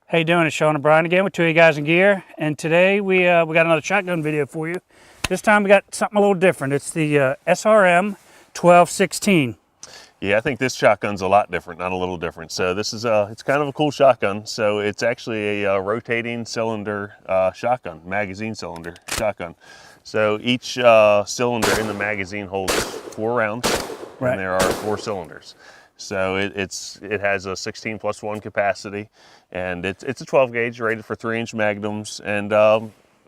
How you doing? It's Sean and Brian again with Two Guys in Gear, and today we got another shotgun video for you. This time we got something a little different. It's the SRM 1216. Yeah, I think this shotgun's a lot different, not a little different. So this is it's kind of a cool shotgun. So it's actually a rotating cylinder shotgun, magazine cylinder shotgun. So each cylinder in the magazine holds 4 rounds, Right. and there are 4 cylinders. So it has a 16+1 capacity, and it's a 12 gauge rated for 3-inch magnums, and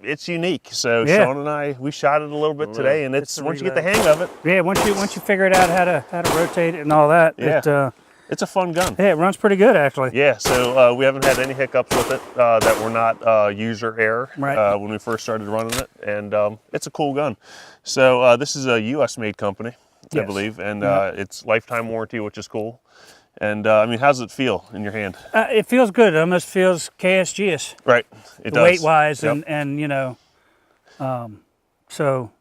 it's unique. So Yeah. Sean and I, we shot it a little bit today, and it's once you get the hang of it. Yeah, once you figure it out how to rotate it and all that, Yeah. It's a fun gun. yeah, it runs pretty good actually. Yeah, so we haven't had any hiccups with it that were not user error Right. when we first started running it, and it's a cool gun. So this is a U.S. made company, I Yes. believe, and it's lifetime warranty, which is cool. And I mean, how does it feel in your hand? It feels good. It almost feels KSG-ish, Right, it does. weight-wise, Yep. and you know, so.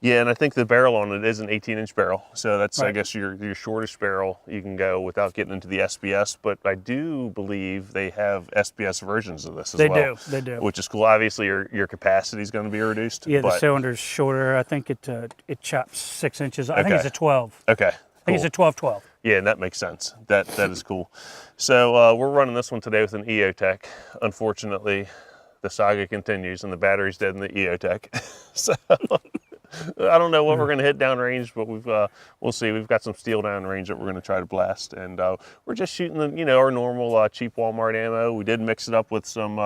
Yeah, and I think the barrel on it is an 18-inch barrel, so that's I Right. guess your shortest barrel you can go without getting into the SBS. But I do believe they have SBS versions of this as well. They do. Which is cool. Obviously, your capacity is going to be reduced. Yeah, the but, cylinder's shorter. I think it chops 6 inches. I think it's a 12. Okay. I think it's a 12-12. Yeah, and that makes sense. That is cool. So we're running this one today with an EOTech. Unfortunately, the saga continues, and the battery's dead in the EOTech. So I don't know what we're going to hit downrange, but we'll see. We've got some steel downrange that we're going to try to blast, and we're just shooting our normal cheap Walmart ammo. We did mix it up with some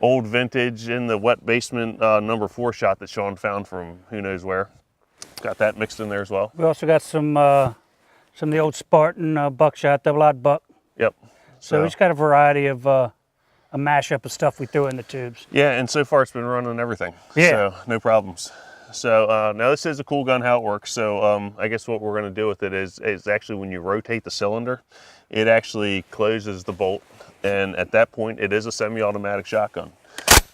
old vintage in the wet basement number 4 shot that Sean found from who knows where. Got that mixed in there as well. We also got some of the old Spartan buckshot, double-aught buck. Yep. So we just got a variety of a mashup of stuff we threw in the tubes. Yeah, and so far it's been running everything. Yeah. So no problems. So now this is a cool gun, how it works. So I guess what we're going to do with it is actually when you rotate the cylinder, it actually closes the bolt, and at that point it is a semi-automatic shotgun.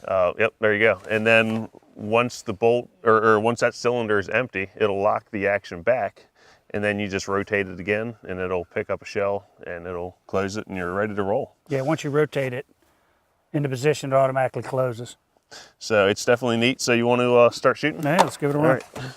Yep, there you go. And then once the bolt or once that cylinder is empty, it'll lock the action back, and then you just rotate it again, and it'll pick up a shell, and it'll close it, and you're ready to roll. Yeah, once you rotate it into position, it automatically closes. So it's definitely neat. So you want to start shooting? Yeah, let's give it a run. All right.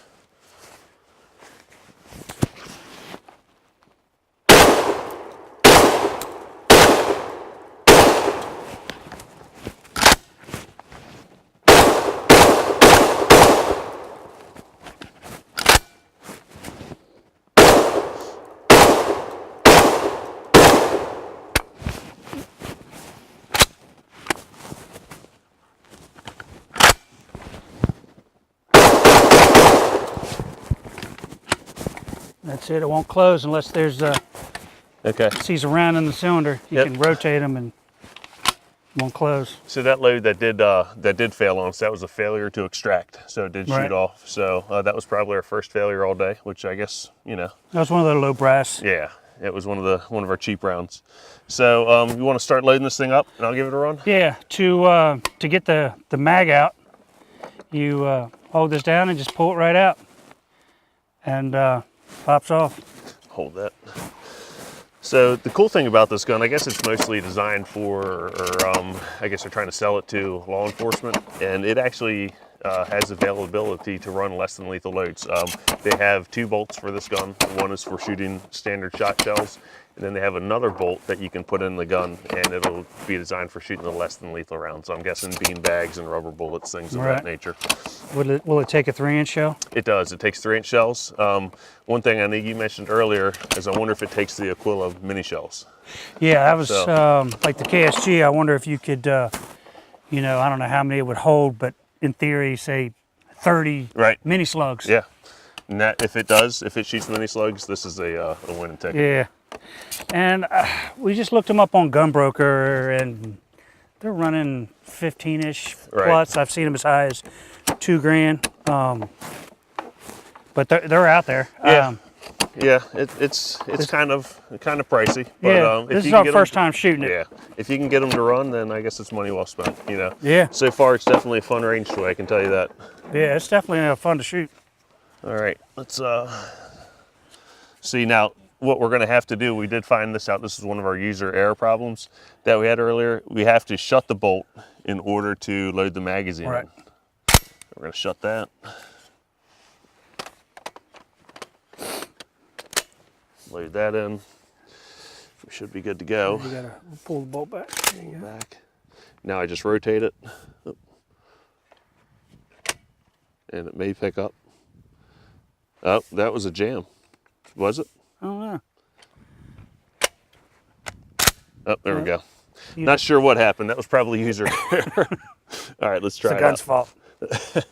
That's it. It won't close unless there's Okay. C's around in the cylinder. You Yep. can rotate them and it won't close. So that load that did fail on us, that was a failure to extract. So it did Right. shoot off. So that was probably our first failure all day, which I guess, That was one of the low brass. yeah, it was one of our cheap rounds. So you want to start loading this thing up, and I'll give it a run. Yeah, to get the mag out, you hold this down and just pull it right out, and pops off. Hold that. So the cool thing about this gun, I guess it's mostly designed for, or I guess they're trying to sell it to law enforcement, and it actually has availability to run less than lethal loads. They have 2 bolts for this gun. One is for shooting standard shot shells, and then they have another bolt that you can put in the gun, and it'll be designed for shooting the less than lethal rounds. So I'm guessing bean bags and rubber bullets, things of Right. that nature. Will it take a 3-inch shell? It does. It takes 3-inch shells. One thing I think you mentioned earlier is I wonder if it takes the equivalent of mini shells. Yeah, that was So- like the KSG. I wonder if you could, I don't know how many it would hold, but in theory, say 30 Right. mini slugs. Yeah. And that, if it shoots mini slugs, this is a winning ticket. Yeah. And we just looked them up on Gunbroker, and they're running 15-ish Right. plus. I've seen them as high as $2,000. But they're out there. Yeah. Yeah, it's kind of pricey. But, Yeah, if this you is can our get first 'em, time shooting it. Yeah, if you can get them to run, then I guess it's money well spent. Yeah. So far, it's definitely a fun range toy. I can tell you that. Yeah, it's definitely fun to shoot. All right, let's see now. what we're going to have to do, we did find this out. This is one of our user error problems that we had earlier. We have to shut the bolt in order to load the magazine Right. in. We're going to shut that. Load that in. We should be good to go. You gotta pull the bolt back. There you go. Back. Now I just rotate it. And it may pick up. Oh, that was a jam. Was it? I don't know. Oh, there we go. You Not sure what happened. That was probably user error. All right, let's try It's it the gun's out. fault.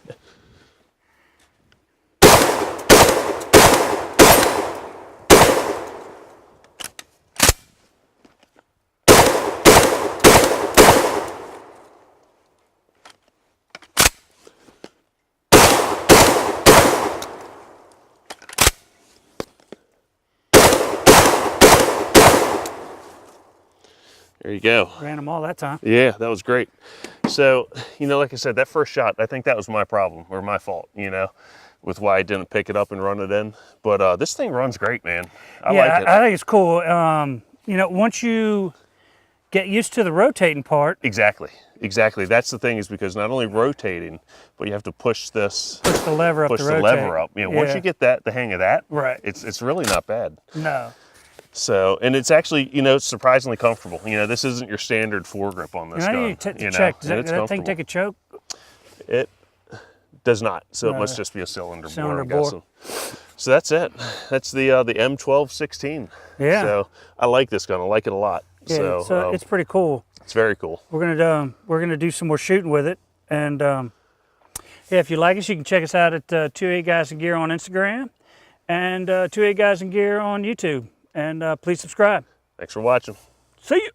There you go. Ran them all that time. Yeah, that was great. So, you know, like I said, that first shot, I think that was my problem or my fault, you know, with why I didn't pick it up and run it in. But this thing runs great, man. I like it. I think it's cool. You know, once you get used to the rotating part. Exactly. That's the thing, is because not only rotating, but you have to push this. Push the lever up push to the rotate. lever up. You know, once you get the hang of that, right, it's really not bad. No. So, and it's actually, you know, surprisingly comfortable. You know, this isn't your standard foregrip on this gun. You you know, check. Does it's that thing take a choke? It does not. So it must just be a cylinder bore, I'm bore. guessing. So that's it. That's the M1216. Yeah. So I like this gun. I like it a lot. Yeah. So it's pretty cool. It's very cool. We're gonna do some more shooting with it, and yeah, if you like us, you can check us out at 28 Guys in Gear on Instagram and 28 Guys in Gear on YouTube. And please subscribe. Thanks for watching. See you.